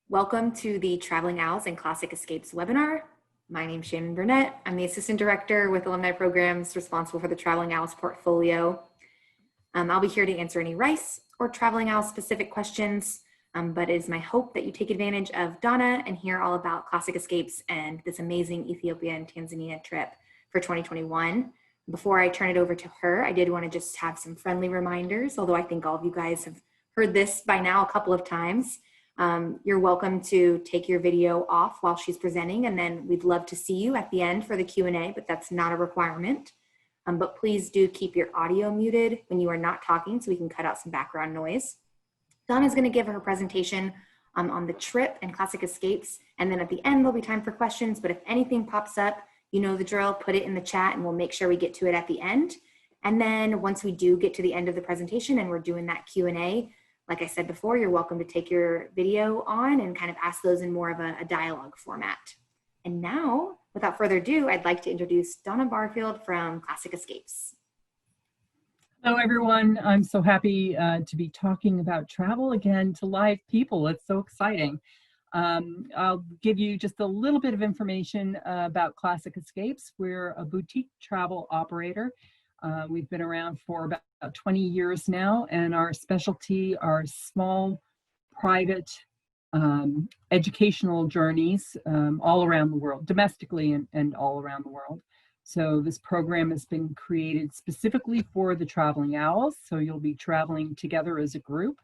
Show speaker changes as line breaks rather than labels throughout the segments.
Welcome to the Traveling Owls and Classic Escapes webinar. My name is Shannon Burnett. I'm the Assistant Director with Alumni Programs responsible for the Traveling Owls portfolio. I'll be here to answer any Rice or Traveling Owl specific questions, but it is my hope that you take advantage of Donna and hear all about Classic Escapes and this amazing Ethiopia and Tanzania trip for 2021. Before I turn it over to her, I did want to just have some friendly reminders, although I think all of you guys have heard this by now a couple of times. You're welcome to take your video off while she's presenting, and then we'd love to see you at the end for the Q&A, but that's not a requirement. But please do keep your audio muted when you are not talking so we can cut out some background noise. Donna's going to give her presentation on the trip and Classic Escapes, and then at the end there'll be time for questions, but if anything pops up, you know the drill, put it in the chat and we'll make sure we get to it at the end. And then once we do get to the end of the presentation and we're doing that Q&A, like I said before, you're welcome to take your video on and kind of ask those in more of a dialogue format. And now, without further ado, I'd like to introduce Donna Barfield from Classic Escapes.
Hello, everyone. I'm so happy to be talking about travel again to live people. It's so exciting. I'll give you just a little bit of information about Classic Escapes. We're a boutique travel operator. We've been around for about 20 years now, and our specialty are small, private, educational journeys all around the world, domestically and all around the world. So this program has been created specifically for the traveling owls, so you'll be traveling together as a group.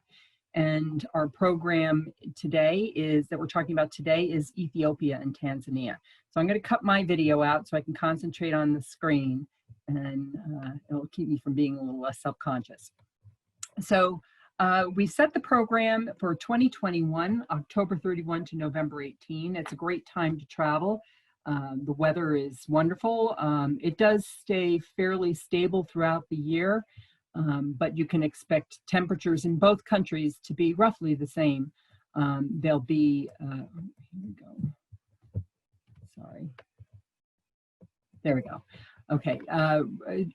And our program today that we're talking about today is Ethiopia and Tanzania. So I'm going to cut my video out so I can concentrate on the screen, and it'll keep me from being a little less self-conscious. So we set the program for 2021, October 31 to November 18. It's a great time to travel. The weather is wonderful. It does stay fairly stable throughout the year, but you can expect temperatures in both countries to be roughly the same. They'll be, here we go. Sorry. There we go. Okay,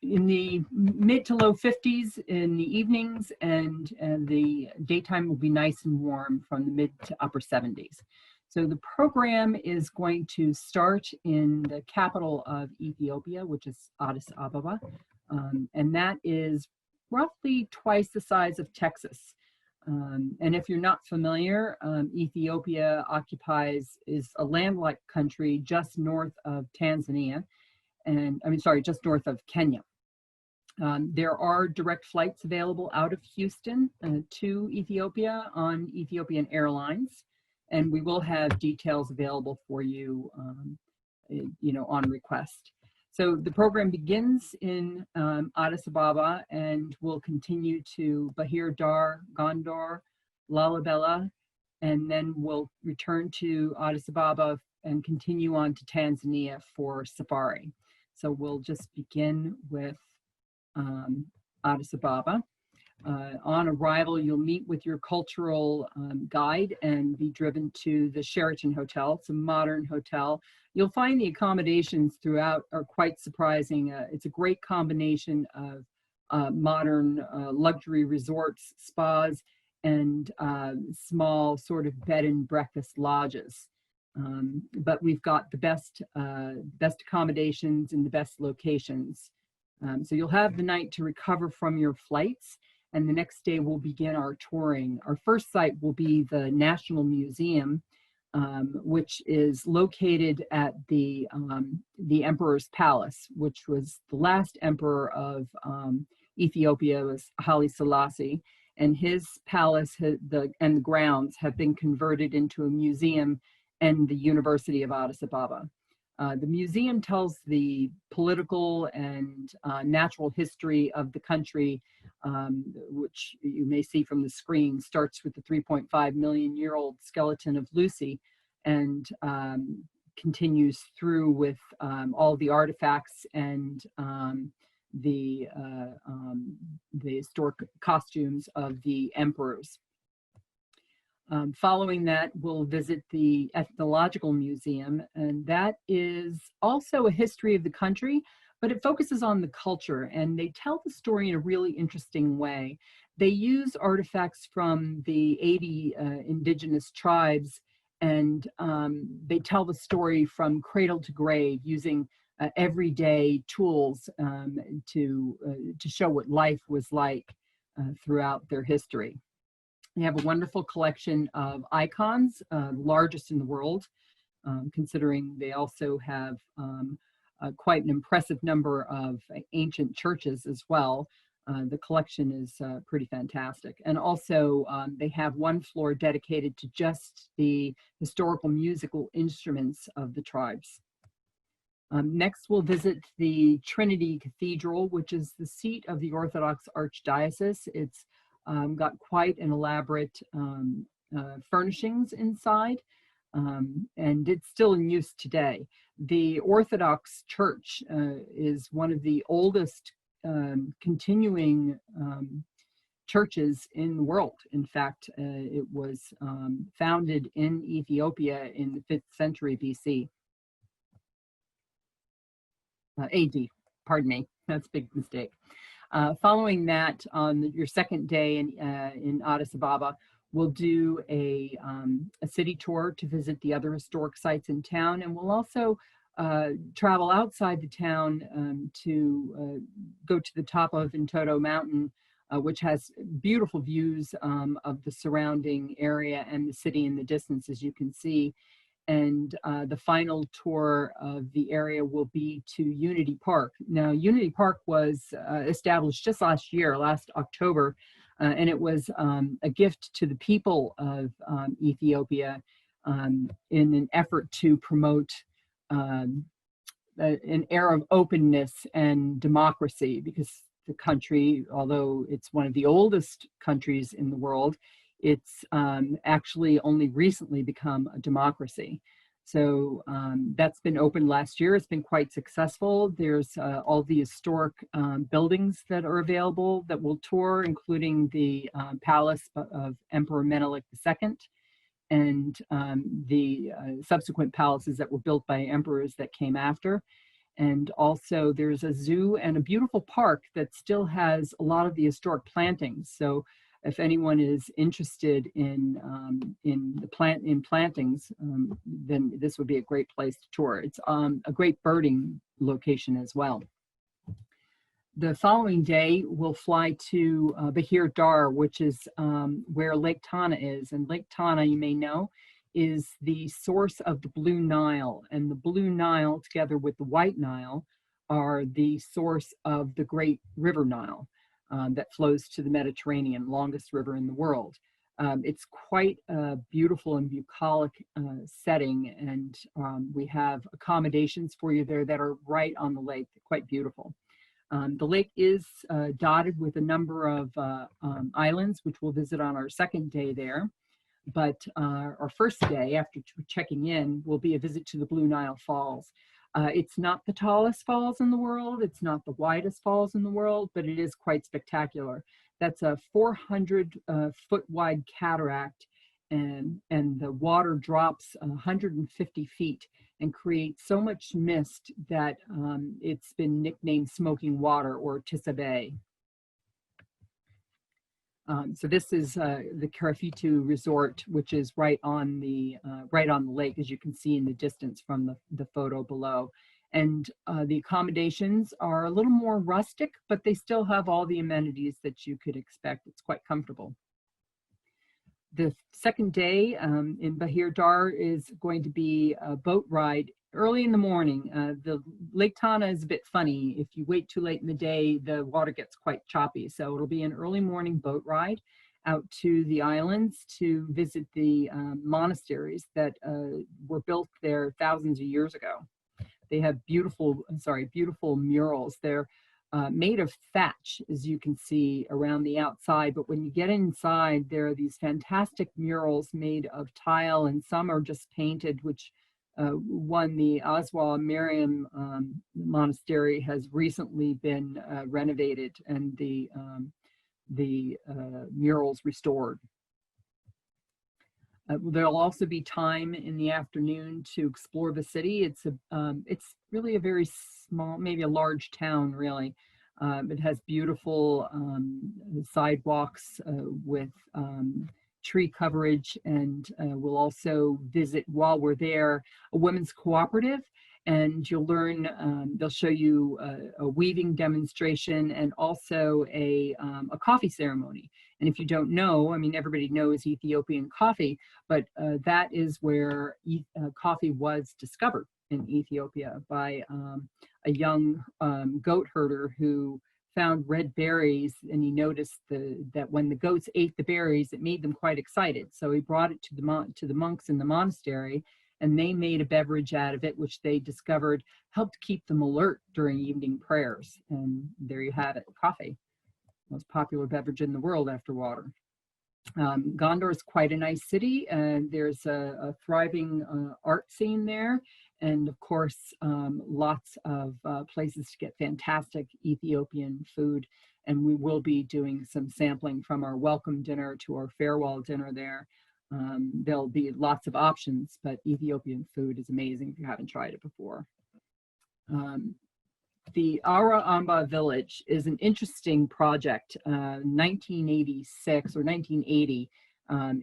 in the mid to low 50s in the evenings, and the daytime will be nice and warm from the mid to upper 70s. So the program is going to start in the capital of Ethiopia, which is Addis Ababa, and that is roughly twice the size of Texas. And if you're not familiar, Ethiopia is a landlocked country just north of Tanzania. And just north of Kenya. There are direct flights available out of Houston to Ethiopia on Ethiopian Airlines, and we will have details available for you, on request. So the program begins in Addis Ababa and will continue to Bahir Dar, Gondor, Lalibela, and then we'll return to Addis Ababa and continue on to Tanzania for safari. So we'll just begin with Addis Ababa. On arrival, you'll meet with your cultural guide and be driven to the Sheraton Hotel. It's a modern hotel. You'll find the accommodations throughout are quite surprising. It's a great combination of modern luxury resorts, spas, and small sort of bed and breakfast lodges. But we've got the best accommodations in the best locations. So you'll have the night to recover from your flights, and the next day we'll begin our touring. Our first site will be the National Museum, which is located at the Emperor's Palace, which was the last emperor of Ethiopia, was Haile Selassie, and his palace and the grounds have been converted into a museum and the University of Addis Ababa. The museum tells the political and natural history of the country, which you may see from the screen, starts with the 3.5 million year old skeleton of Lucy and continues through with all the artifacts and the historic costumes of the emperors. Following that, we'll visit the Ethnological Museum, and that is also a history of the country, but it focuses on the culture, and they tell the story in a really interesting way. They use artifacts from the 80 indigenous tribes And they tell the story from cradle to grave using everyday tools to show what life was like throughout their history. They have a wonderful collection of icons, largest in the world, considering they also have quite an impressive number of ancient churches as well. The collection is pretty fantastic. And also they have one floor dedicated to just the historical musical instruments of the tribes. Next, we'll visit the Trinity Cathedral, which is the seat of the Orthodox Archdiocese. It's got quite an elaborate furnishings inside, and it's still in use today. The Orthodox Church is one of the oldest continuing churches in the world. In fact, it was founded in Ethiopia in the 5th century BC. AD, pardon me, that's a big mistake. Following that, on your second day in Addis Ababa, we'll do a city tour to visit the other historic sites in town, and we'll also travel outside the town to go to the top of Entoto Mountain, which has beautiful views of the surrounding area and the city in the distance, as you can see. And the final tour of the area will be to Unity Park. Now, Unity Park was established just last October, and it was a gift to the people of Ethiopia in an effort to promote an era of openness and democracy, because the country, although it's one of the oldest countries in the world, it's actually only recently become a democracy. So that's been opened last year. It's been quite successful. There's all the historic buildings that are available that we'll tour, including the palace of Emperor Menelik II and the subsequent palaces that were built by emperors that came after. And also there's a zoo and a beautiful park that still has a lot of the historic plantings. So if anyone is interested in plantings, then this would be a great place to tour. It's a great birding location as well. The following day, we'll fly to Bahir Dar, which is where Lake Tana is. And Lake Tana, you may know, is the source of the Blue Nile. And the Blue Nile, together with the White Nile, are the source of the Great River Nile. That flows to the Mediterranean, longest river in the world. It's quite a beautiful and bucolic setting, and we have accommodations for you there that are right on the lake, quite beautiful. The lake is dotted with a number of islands, which we'll visit on our second day there. But our first day, after checking in, will be a visit to the Blue Nile Falls. It's not the tallest falls in the world, it's not the widest falls in the world, but it is quite spectacular. That's a 400-foot wide cataract, and the water drops 150 feet and creates so much mist that it's been nicknamed Smoking Water, or Tissa Bay. So this is the Carafitu Resort, which is right on the lake, as you can see in the distance from the photo below. And the accommodations are a little more rustic, but they still have all the amenities that you could expect. It's quite comfortable. The second day in Bahir Dar is going to be a boat ride early in the morning. The Lake Tana is a bit funny. If you wait too late in the day, the water gets quite choppy. So it'll be an early morning boat ride out to the islands to visit the monasteries that were built there thousands of years ago. They have beautiful murals. They're made of thatch, as you can see around the outside, but when you get inside, there are these fantastic murals made of tile, and some are just painted, which the Aswa Miriam monastery has recently been renovated, and the murals restored. There'll also be time in the afternoon to explore the city. It's really a very small, maybe a large town, really. It has beautiful sidewalks with tree coverage, and we'll also visit while we're there a women's cooperative, and you'll learn, they'll show you a weaving demonstration and also a coffee ceremony. And if you don't know, I mean, everybody knows Ethiopian coffee, but that is where coffee was discovered in Ethiopia by a young goat herder who found red berries, and he noticed that when the goats ate the berries, it made them quite excited. So he brought it to the monks in the monastery, and they made a beverage out of it, which they discovered helped keep them alert during evening prayers. And there you have it, coffee, most popular beverage in the world after water. Gondor is quite a nice city, and there's a thriving art scene there. And of course, lots of places to get fantastic Ethiopian food. And we will be doing some sampling from our welcome dinner to our farewell dinner there. There'll be lots of options, but Ethiopian food is amazing if you haven't tried it before. The Aramba Village is an interesting project. 1986 or 1980,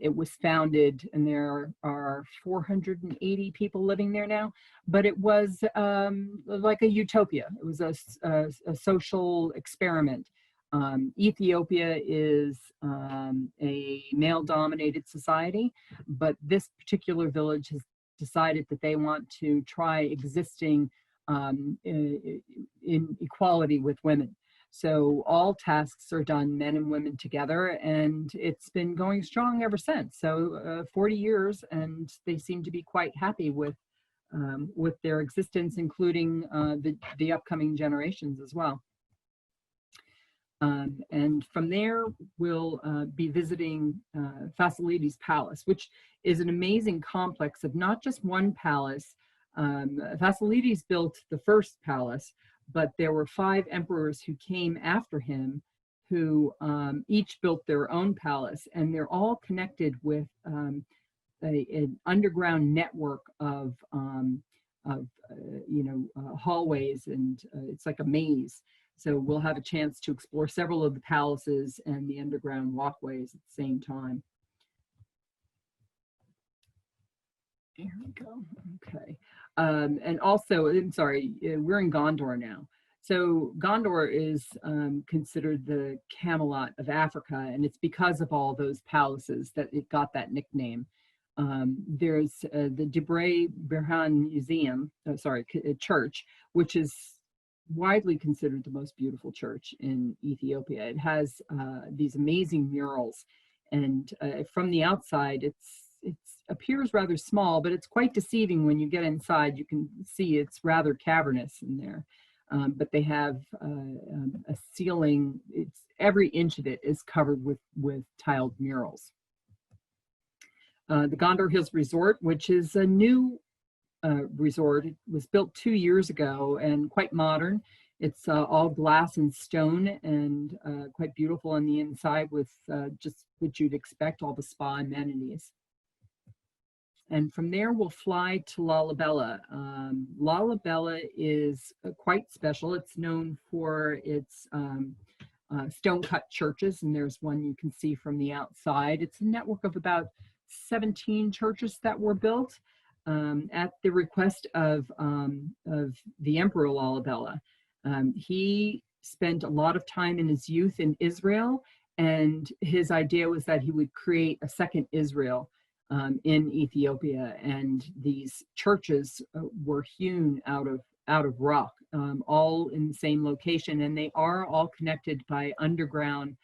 it was founded, and there are 480 people living there now, but it was like a utopia. It was a social experiment. Ethiopia is a male-dominated society, but this particular village has decided that they want to try existing in equality with women. So all tasks are done, men and women together, and it's been going strong ever since. So 40 years, and they seem to be quite happy with their existence, including the upcoming generations as well. And from there, we'll be visiting Fasilides Palace, which is an amazing complex of not just one palace. Fasilides built the first palace, but there were 5 emperors who came after him who each built their own palace, and they're all connected with an underground network of hallways, and it's like a maze. So we'll have a chance to explore several of the palaces and the underground walkways at the same time. Here we go. Okay. And also, I'm sorry, we're in Gondor now. So Gondor is considered the Camelot of Africa, and it's because of all those palaces that it got that nickname. There's the Debre Berhan Museum, church, which is widely considered the most beautiful church in Ethiopia. It has these amazing murals, and from the outside, it appears rather small, but it's quite deceiving when you get inside. You can see it's rather cavernous in there, but they have a ceiling. Every inch of it is covered with tiled murals. The Gondor Hills Resort, which is a new resort. It was built 2 years ago and quite modern. It's all glass and stone, and quite beautiful on the inside, with just what you'd expect, all the spa amenities. And from there, we'll fly to Lalibela. Lalibela is quite special. It's known for its stone-cut churches, and there's one you can see from the outside. It's a network of about 17 churches that were built at the request of the Emperor Lalibela. He spent a lot of time in his youth in Israel, and his idea was that he would create a second Israel in Ethiopia, and these churches were hewn out of rock, all in the same location, and they are all connected by underground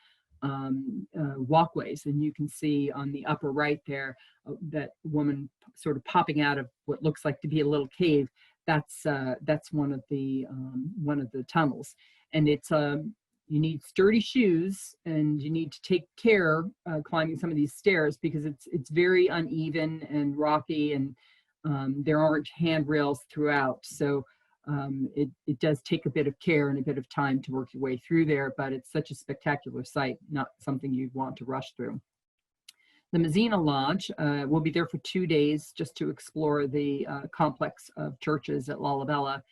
walkways. And you can see on the upper right there that woman sort of popping out of what looks like to be a little cave. That's one of the tunnels, and it's you need sturdy shoes, and you need to take care climbing some of these stairs, because it's very uneven and rocky, and there aren't handrails throughout. So it does take a bit of care and a bit of time to work your way through there, but it's such a spectacular sight, not something you'd want to rush through. The Manyara Lodge, we'll be there for 2 days just to explore the complex of churches at Lalibela.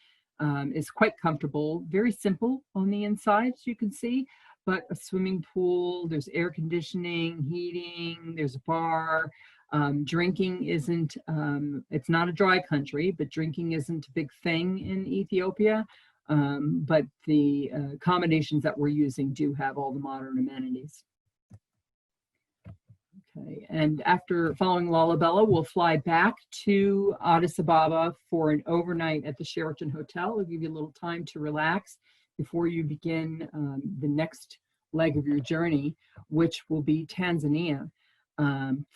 Is quite comfortable, very simple on the inside, as you can see, but a swimming pool. There's air conditioning, heating, there's a bar. Drinking isn't, it's not a dry country, but drinking isn't a big thing in Ethiopia. But the accommodations that we're using do have all the modern amenities. Okay, and after following Lalibela, we'll fly back to Addis Ababa for an overnight at the Sheraton Hotel. It'll give you a little time to relax before you begin the next leg of your journey, which will be Tanzania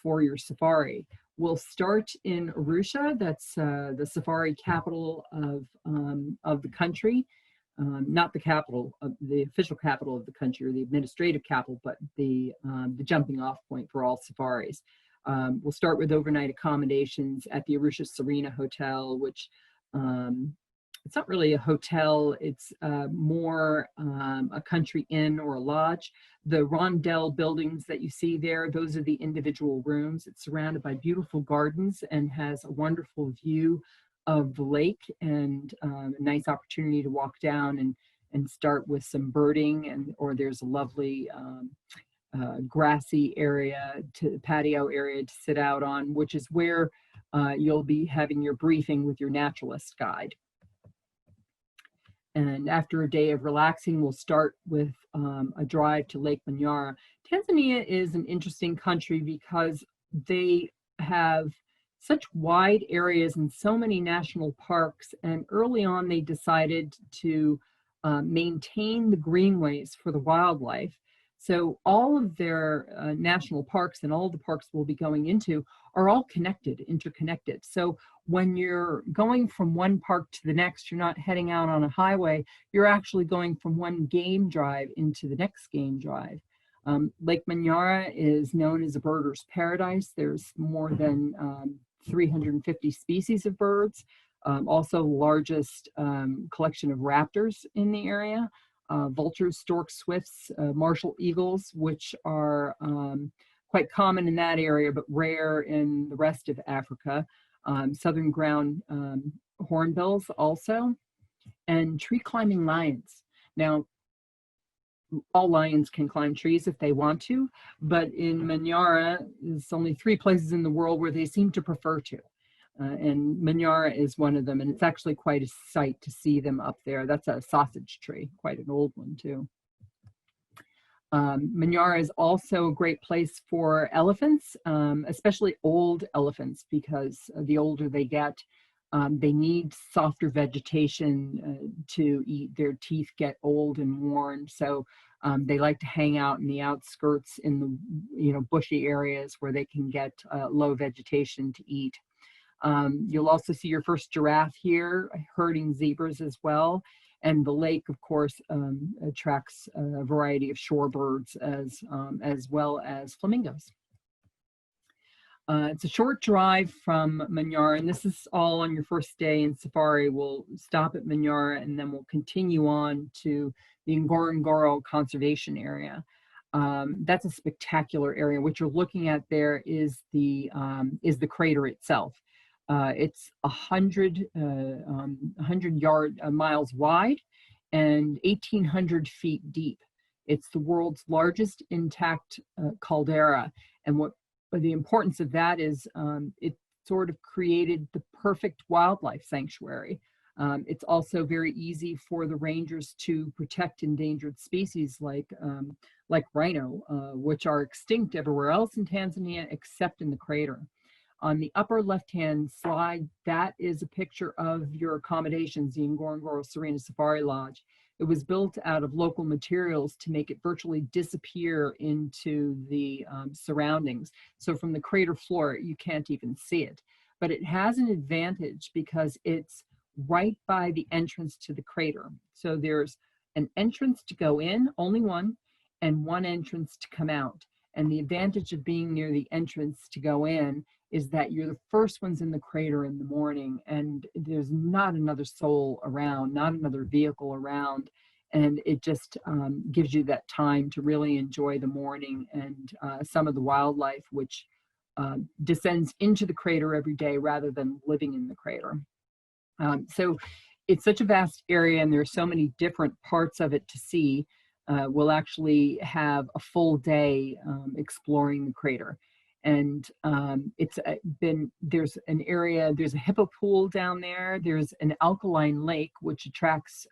for your safari. We'll start in Arusha, that's the safari capital of the country. Not the capital, the official capital of the country or the administrative capital, but the jumping off point for all safaris. We'll start with overnight accommodations at the Arusha Serena Hotel, which it's not really a hotel, it's more a country inn or a lodge. The rondel buildings that you see there, those are the individual rooms. It's surrounded by beautiful gardens and has a wonderful view of the lake, and a nice opportunity to walk down and start with some birding, or there's a lovely grassy area, patio area to sit out on, which is where you'll be having your briefing with your naturalist guide. And after a day of relaxing, we'll start with a drive to Lake Manyara. Tanzania is an interesting country because they have such wide areas and so many national parks, and early on they decided to maintain the greenways for the wildlife. So all of their national parks and all the parks we'll be going into are all connected, interconnected. So when you're going from one park to the next, you're not heading out on a highway, you're actually going from one game drive into the next game drive. Lake Manyara is known as a birder's paradise. There's more than 350 species of birds, also the largest collection of raptors in the area, vultures, storks, swifts, martial eagles, which are quite common in that area, but rare in the rest of Africa, southern ground hornbills also, and tree climbing lions. Now, all lions can climb trees if they want to, but in Manyara, there's only 3 places in the world where they seem to prefer to. And Manyara is one of them, and it's actually quite a sight to see them up there. That's a sausage tree, quite an old one too. Manyara is also a great place for elephants, especially old elephants, because the older they get, they need softer vegetation to eat. Their teeth get old and worn, so they like to hang out in the outskirts in the bushy areas where they can get low vegetation to eat. You'll also see your first giraffe here, herding zebras as well. And the lake, of course, attracts a variety of shorebirds as well as flamingos. It's a short drive from Manyara, and this is all on your first day in safari. We'll stop at Manyara, and then we'll continue on to the Gorongoro Conservation area. That's a spectacular area. What you're looking at there is the crater itself. It's 100 miles wide and 1,800 feet deep. It's the world's largest intact caldera, and what the importance of that is it sort of created the perfect wildlife sanctuary. It's also very easy for the rangers to protect endangered species like rhino, which are extinct everywhere else in Tanzania except in the crater. On the upper left-hand slide, that is a picture of your accommodations, the Ngorongoro Serena Safari Lodge. It was built out of local materials to make it virtually disappear into the surroundings. So from the crater floor, you can't even see it. But it has an advantage because it's right by the entrance to the crater. So there's an entrance to go in, only one, and one entrance to come out. And the advantage of being near the entrance to go in is that you're the first ones in the crater in the morning, and there's not another soul around, not another vehicle around, and it just gives you that time to really enjoy the morning and some of the wildlife which descends into the crater every day rather than living in the crater. So it's such a vast area, and there's so many different parts of it to see. will actually have a full day exploring the crater. And it's there's an area, there's a hippo pool down there, there's an alkaline lake, which attracts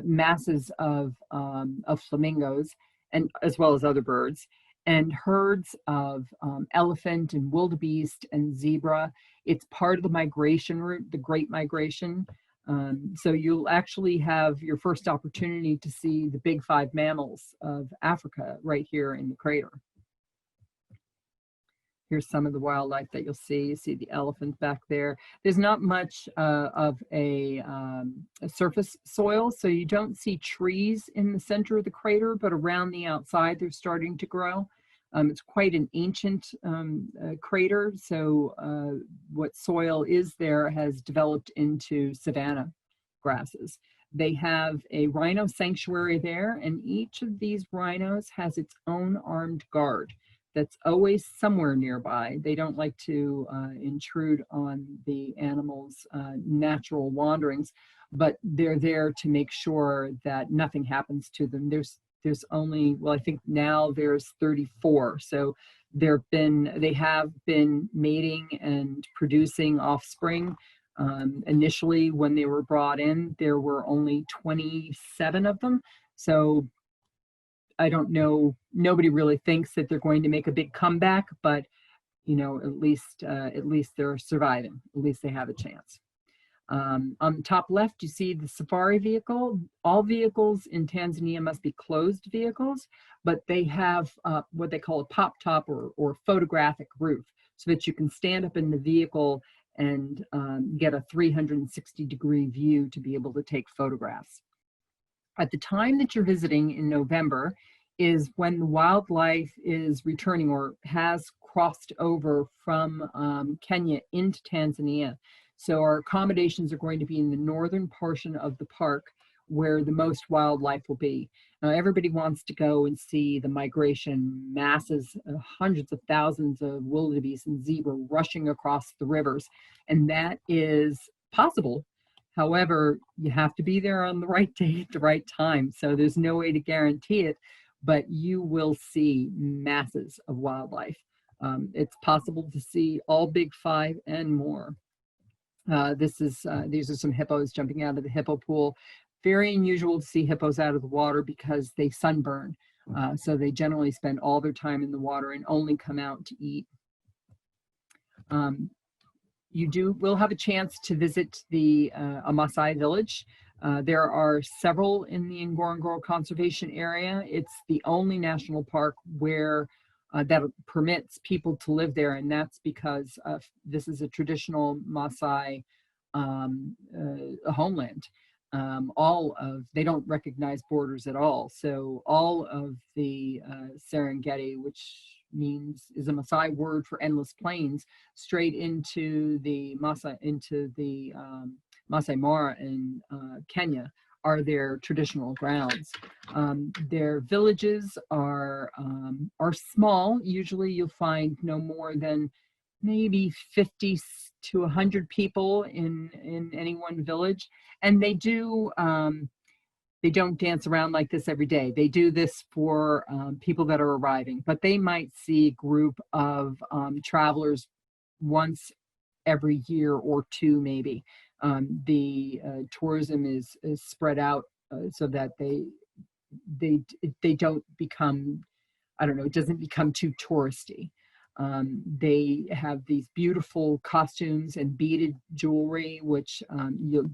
masses of flamingos, and as well as other birds, and herds of elephant and wildebeest and zebra. It's part of the migration route, the Great Migration. So you'll actually have your first opportunity to see the big five mammals of Africa right here in the crater. Here's some of the wildlife that you'll see. You see the elephant back there. There's not much of a surface soil, so you don't see trees in the center of the crater, but around the outside they're starting to grow. It's quite an ancient crater, so what soil is there has developed into savanna grasses. They have a rhino sanctuary there, and each of these rhinos has its own armed guard that's always somewhere nearby. They don't like to intrude on the animals' natural wanderings, but they're there to make sure that nothing happens to them. There's only, well, I think now there's 34. So they have been mating and producing offspring. Initially, when they were brought in, there were only 27 of them. So I don't know, nobody really thinks that they're going to make a big comeback, but you know, at least they're surviving. At least they have a chance. On the top left, you see the safari vehicle. All vehicles in Tanzania must be closed vehicles, but they have what they call a pop top or photographic roof, so that you can stand up in the vehicle and get a 360-degree view to be able to take photographs. At the time that you're visiting in November is when the wildlife is returning or has crossed over from Kenya into Tanzania. So our accommodations are going to be in the northern portion of the park where the most wildlife will be. Now everybody wants to go and see the migration, masses, hundreds of thousands of wildebeest and zebra rushing across the rivers, and that is possible. However, you have to be there on the right day at the right time. So there's no way to guarantee it, but you will see masses of wildlife. It's possible to see all big five and more. These are some hippos jumping out of the hippo pool. Very unusual to see hippos out of the water because they sunburn. So they generally spend all their time in the water and only come out to eat. You will have a chance to visit the Amasai Village. There are several in the Gorongoro Conservation area. It's the only national park where that permits people to live there, and that's because this is a traditional Maasai homeland. They don't recognize borders at all. So all of the Serengeti, which is a Maasai word for endless plains, straight into the Maasai Mara in Kenya, are their traditional grounds. Their villages are small. Usually you'll find no more than maybe 50 to 100 people in any one village. And they don't dance around like this every day. They do this for people that are arriving, but they might see a group of travelers once every year or two, maybe. The tourism is spread out so that they don't become, I don't know, it doesn't become too touristy. They have these beautiful costumes and beaded jewelry, which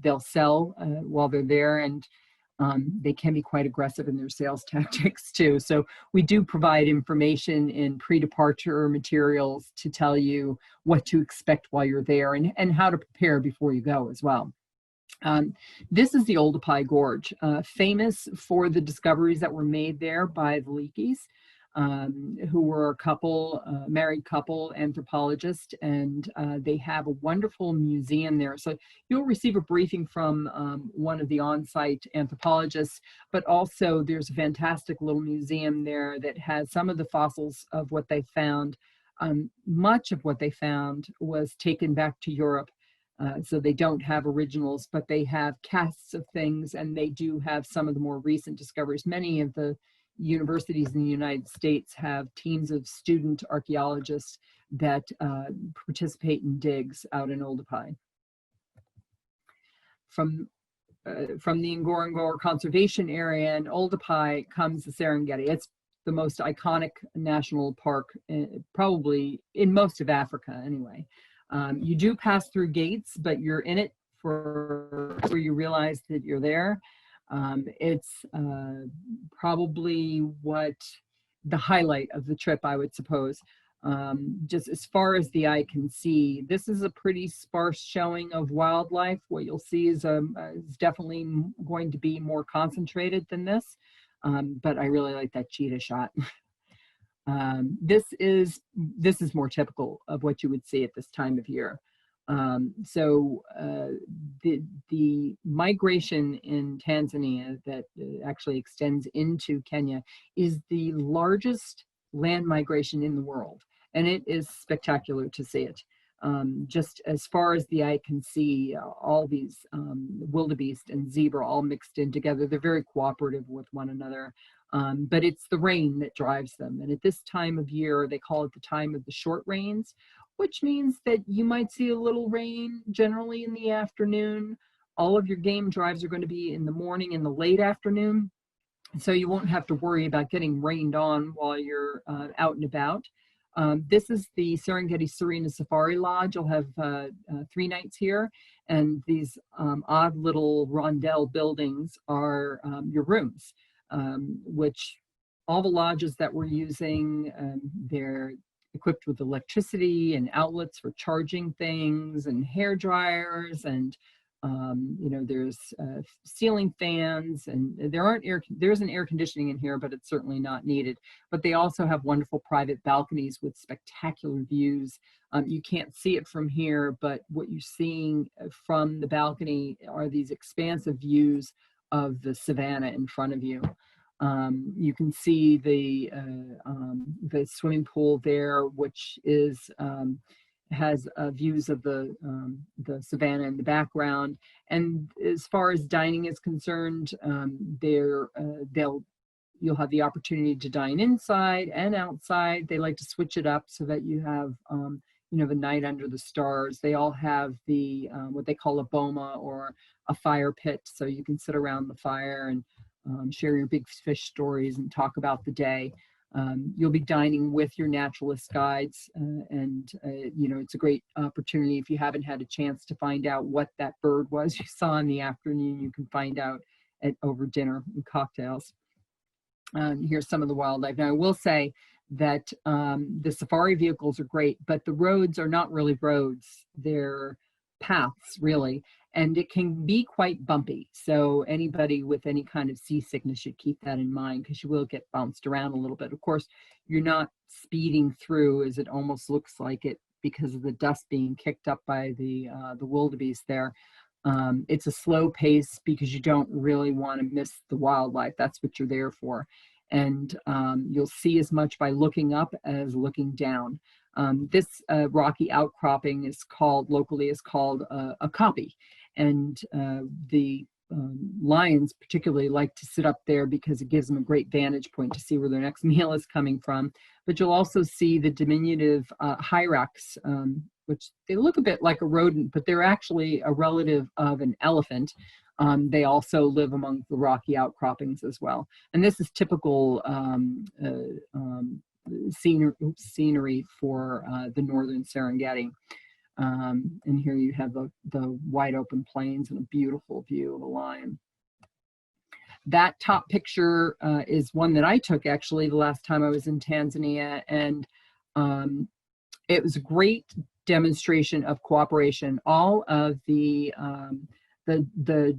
they'll sell while they're there, and they can be quite aggressive in their sales tactics too. So we do provide information in pre-departure materials to tell you what to expect while you're there and how to prepare before you go as well. This is the old Pie Gorge, famous for the discoveries that were made there by the Leakeys, who were a couple, married couple, anthropologists, and they have a wonderful museum there. So you'll receive a briefing from one of the on-site anthropologists, but also there's a fantastic little museum there that has some of the fossils of what they found. Much of what they found was taken back to Europe So they don't have originals, but they have casts of things, and they do have some of the more recent discoveries. Many of the universities in the United States have teams of student archaeologists that participate in digs out in Oldipai. From the Gorongoro Conservation Area in Oldipai comes the Serengeti. It's the most iconic national park, probably in most of Africa anyway. You do pass through gates, but you're in it for where you realize that you're there. It's probably what the highlight of the trip, I would suppose. Just as far as the eye can see, this is a pretty sparse showing of wildlife. What you'll see is definitely going to be more concentrated than this, but I really like that cheetah shot. This is more typical of what you would see at this time of year. The migration in Tanzania that actually extends into Kenya is the largest land migration in the world, and it is spectacular to see it. Just as far as the eye can see, all these wildebeest and zebra all mixed in together. They're very cooperative with one another, but it's the rain that drives them. And at this time of year, they call it the time of the short rains, which means that you might see a little rain generally in the afternoon. All of your game drives are going to be in the morning and the late afternoon, so you won't have to worry about getting rained on while you're out and about. This is the Serengeti Serena Safari Lodge. You'll have 3 nights here, and these odd little rondel buildings are your rooms, which all the lodges that we're using, they're equipped with electricity and outlets for charging things and hair dryers, and there's ceiling fans, and there's an air conditioning in here, but it's certainly not needed. But they also have wonderful private balconies with spectacular views. You can't see it from here, but what you're seeing from the balcony are these expansive views of the savannah in front of you. You can see the swimming pool there, which has views of the savannah in the background. And as far as dining is concerned, you'll have the opportunity to dine inside and outside. They like to switch it up so that you have the night under the stars. They all have the what they call a boma, or a fire pit, so you can sit around the fire and share your big fish stories and talk about the day. You'll be dining with your naturalist guides, it's a great opportunity. If you haven't had a chance to find out what that bird was you saw in the afternoon, you can find out over dinner and cocktails. Here's some of the wildlife. Now, I will say that the safari vehicles are great, but the roads are not really roads. They're paths, really. And it can be quite bumpy. So anybody with any kind of seasickness should keep that in mind, because you will get bounced around a little bit. Of course, you're not speeding through, as it almost looks like it, because of the dust being kicked up by the wildebeest there. It's a slow pace because you don't really want to miss the wildlife. That's what you're there for. And you'll see as much by looking up as looking down. This rocky outcropping is locally called a copy. And the lions particularly like to sit up there because it gives them a great vantage point to see where their next meal is coming from. But you'll also see the diminutive hyrax, which they look a bit like a rodent, but they're actually a relative of an elephant. They also live among the rocky outcroppings as well. And this is typical scenery for the northern Serengeti. And here you have the wide open plains and a beautiful view of a lion. That top picture is one that I took actually the last time I was in Tanzania, and it was a great demonstration of cooperation. All of the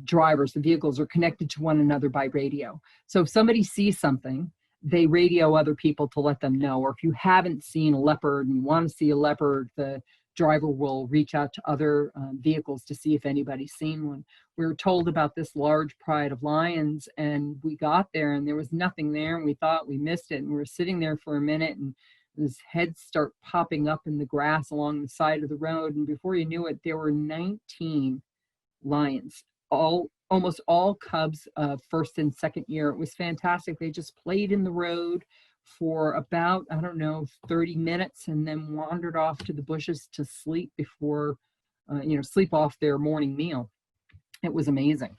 drivers, the vehicles, are connected to one another by radio. So if somebody sees something, they radio other people to let them know. Or if you haven't seen a leopard and you want to see a leopard, the driver will reach out to other vehicles to see if anybody's seen one. We were told about this large pride of lions, and we got there and there was nothing there, and we thought we missed it, and we were sitting there for a minute, and These heads start popping up in the grass along the side of the road, and before you knew it, there were 19 lions, almost all cubs of first and second year. It was fantastic. They just played in the road for about, I don't know, 30 minutes and then wandered off to the bushes to sleep before, sleep off their morning meal. It was amazing.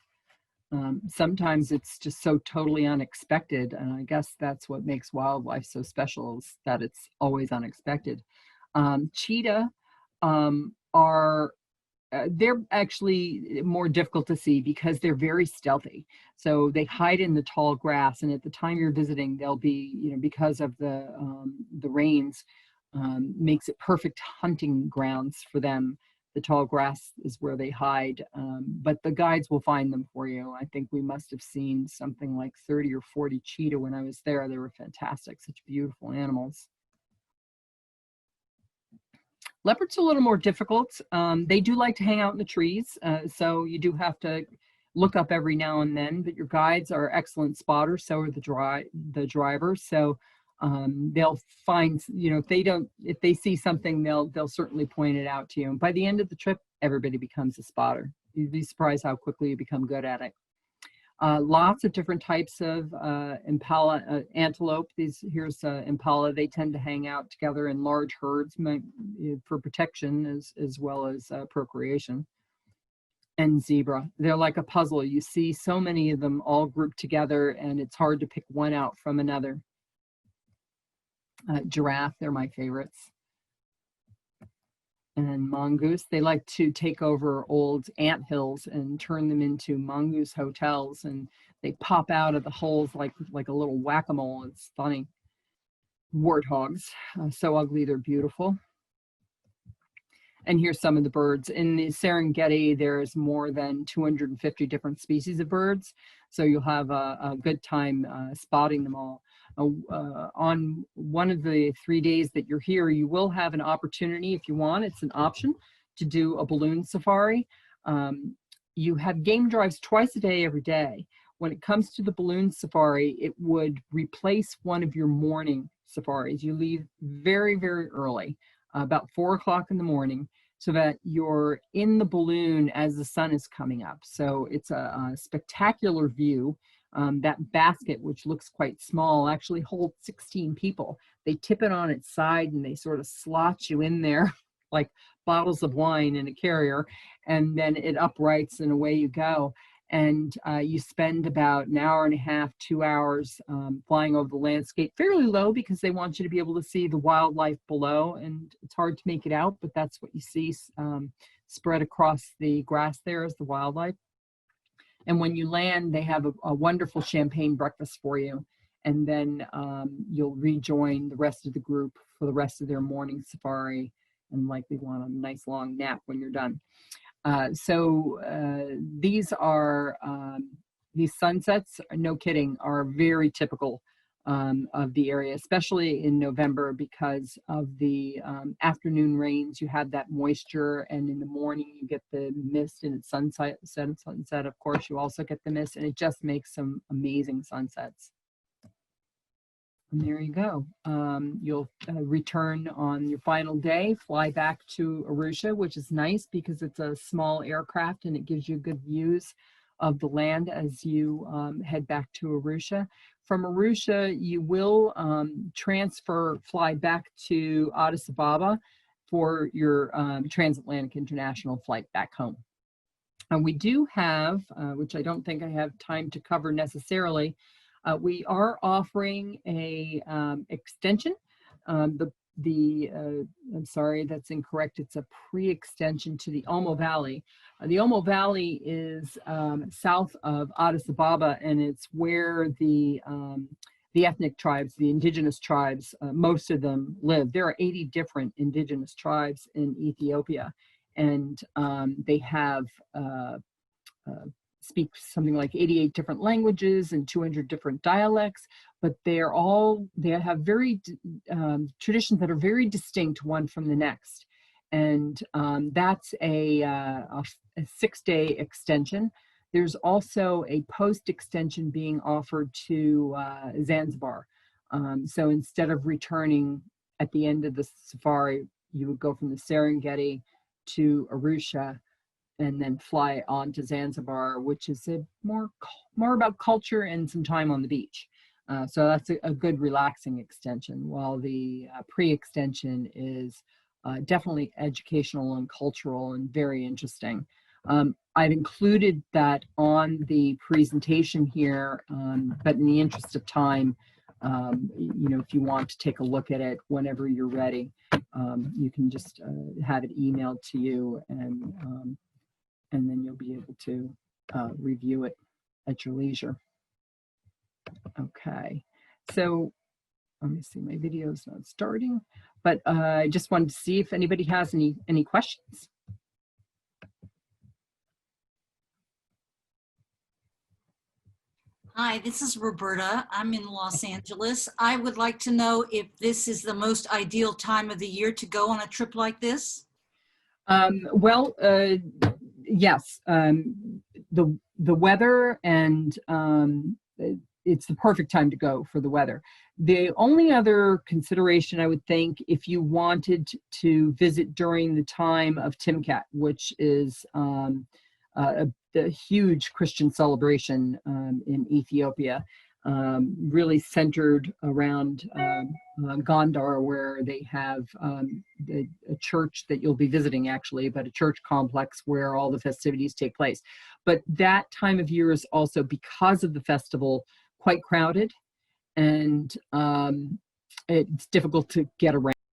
Sometimes it's just so totally unexpected, and I guess that's what makes wildlife so special, is that it's always unexpected. Cheetah are they're actually more difficult to see because they're very stealthy. So they hide in the tall grass, and at the time you're visiting, they'll be, because of the rains, makes it perfect hunting grounds for them. The tall grass is where they hide, but the guides will find them for you. I think we must have seen something like 30 or 40 cheetah when I was there. They were fantastic, such beautiful animals. Leopards are a little more difficult. They do like to hang out in the trees, so you do have to look up every now and then, but your guides are excellent spotters, so are the drivers. So they'll find, if they see something, they'll certainly point it out to you. And by the end of the trip, everybody becomes a spotter. You'd be surprised how quickly you become good at it. Lots of different types of impala, antelope. Here's impala. They tend to hang out together in large herds for protection as well as procreation. And zebra. They're like a puzzle. You see so many of them all grouped together, and it's hard to pick one out from another. Giraffe, they're my favorites. And mongoose, they like to take over old ant hills and turn them into mongoose hotels, and they pop out of the holes like a little whack-a-mole. It's funny. Warthogs, so ugly they're beautiful. And here's some of the birds. In the Serengeti, there's more than 250 different species of birds, so you'll have a good time spotting them all. On one of the 3 days that you're here, you will have an opportunity, if you want, it's an option, to do a balloon safari. You have game drives twice a day, every day. When it comes to the balloon safari, it would replace one of your morning safaris. You leave very, very early, about 4 o'clock in the morning, so that you're in the balloon as the sun is coming up. So it's a spectacular view. That basket, which looks quite small, actually holds 16 people. They tip it on its side and they sort of slot you in there like bottles of wine in a carrier, and then it uprights and away you go. And you spend about an hour and a half, 2 hours flying over the landscape, fairly low because they want you to be able to see the wildlife below, and it's hard to make it out, but that's what you see spread across the grass there is the wildlife. And when you land, they have a wonderful champagne breakfast for you. And then you'll rejoin the rest of the group for the rest of their morning safari, and likely want a nice long nap when you're done. These sunsets, no kidding, are very typical of the area, especially in November because of the afternoon rains. You have that moisture, and in the morning you get the mist, and at sunset, of course, you also get the mist, and it just makes some amazing sunsets. And there you go. You'll return on your final day, fly back to Arusha, which is nice because it's a small aircraft and it gives you good views of the land as you head back to Arusha. From Arusha, you will fly back to Addis Ababa for your transatlantic international flight back home. And we do have, which I don't think I have time to cover necessarily, we are offering a extension. I'm sorry, that's incorrect. It's a pre-extension to the Omo Valley. The Omo Valley is south of Addis Ababa, and it's where the ethnic tribes, the indigenous tribes, most of them live. There are 80 different indigenous tribes in Ethiopia, and they have speak something like 88 different languages and 200 different dialects, but they have very traditions that are very distinct one from the next. And that's a 6-day extension. There's also a post extension being offered to Zanzibar. So instead of returning at the end of the safari, you would go from the Serengeti to Arusha and then fly on to Zanzibar, which is more about culture and some time on the beach. So that's a good relaxing extension, while the pre-extension is definitely educational and cultural and very interesting. I've included that on the presentation here, but in the interest of time, you know, if you want to take a look at it whenever you're ready, you can just have it emailed to you, and then you'll be able to review it at your leisure. Okay, so let me see, my video is not starting, but I just wanted to see if anybody has any questions.
Hi, this is Roberta. I'm in Los Angeles. I would like to know if this is the most ideal time of the year to go on a trip like this.
Well, yes, the weather, and it's the perfect time to go for the weather. The only other consideration I would think, if you wanted to visit during the time of Timkat, which is the huge Christian celebration in Ethiopia, really centered around Gondor, where they have a church that you'll be visiting, actually, but a church complex where all the festivities take place. But that time of year is also, because of the festival, quite crowded, and it's difficult to get around.